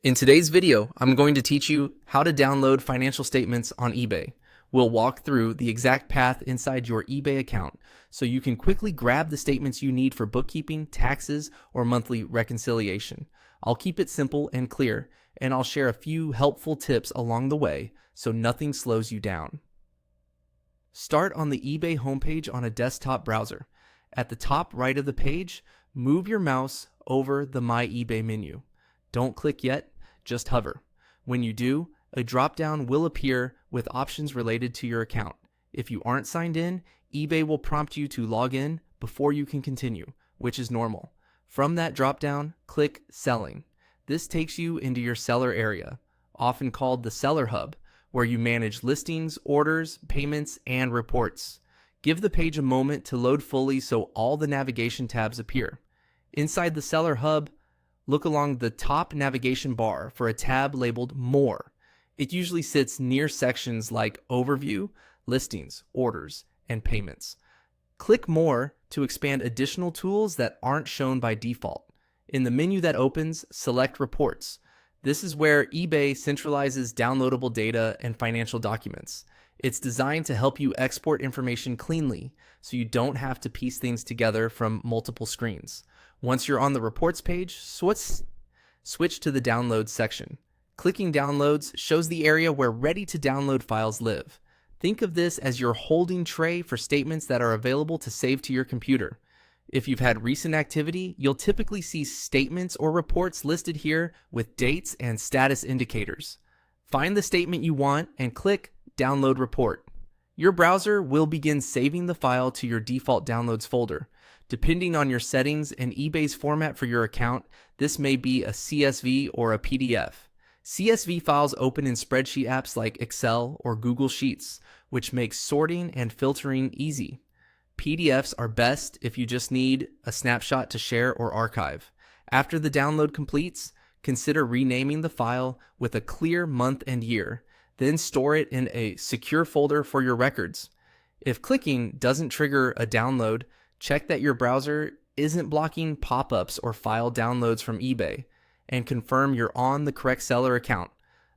In today's video, I'm going to teach you how to download financial statements on eBay. We'll walk through the exact path inside your eBay account so you can quickly grab the statements you need for bookkeeping, taxes, or monthly reconciliation. I'll keep it simple and clear, and I'll share a few helpful tips along the way so nothing slows you down. Start on the eBay homepage on a desktop browser. At the top right of the page, move your mouse over the My eBay menu. Don't click yet, just hover. When you do, a drop-down will appear with options related to your account. If you aren't signed in, eBay will prompt you to log in before you can continue, which is normal. From that drop-down, click Selling. This takes you into your seller area, often called the Seller Hub, where you manage listings, orders, payments, and reports. Give the page a moment to load fully so all the navigation tabs appear. Inside the Seller Hub, look along the top navigation bar for a tab labeled More. It usually sits near sections like Overview, Listings, Orders, and Payments. Click More to expand additional tools that aren't shown by default. In the menu that opens, select Reports. This is where eBay centralizes downloadable data and financial documents. It's designed to help you export information cleanly, so you don't have to piece things together from multiple screens. Once you're on the Reports page, switch to the Downloads section. Clicking Downloads shows the area where ready-to-download files live. Think of this as your holding tray for statements that are available to save to your computer. If you've had recent activity, you'll typically see statements or reports listed here with dates and status indicators. Find the statement you want and click Download Report. Your browser will begin saving the file to your default Downloads folder. Depending on your settings and eBay's format for your account, this may be a CSV or a PDF. CSV files open in spreadsheet apps like Excel or Google Sheets, which makes sorting and filtering easy. PDFs are best if you just need a snapshot to share or archive. After the download completes, consider renaming the file with a clear month and year, then store it in a secure folder for your records. If clicking doesn't trigger a download, check that your browser isn't blocking pop-ups or file downloads from eBay, and confirm you're on the correct seller account.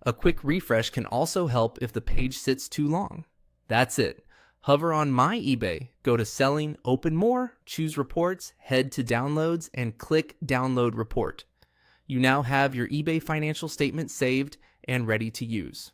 A quick refresh can also help if the page sits too long. That's it. Hover on My eBay, go to Selling, open More, choose Reports, head to Downloads, and click Download Report. You now have your eBay financial statement saved and ready to use.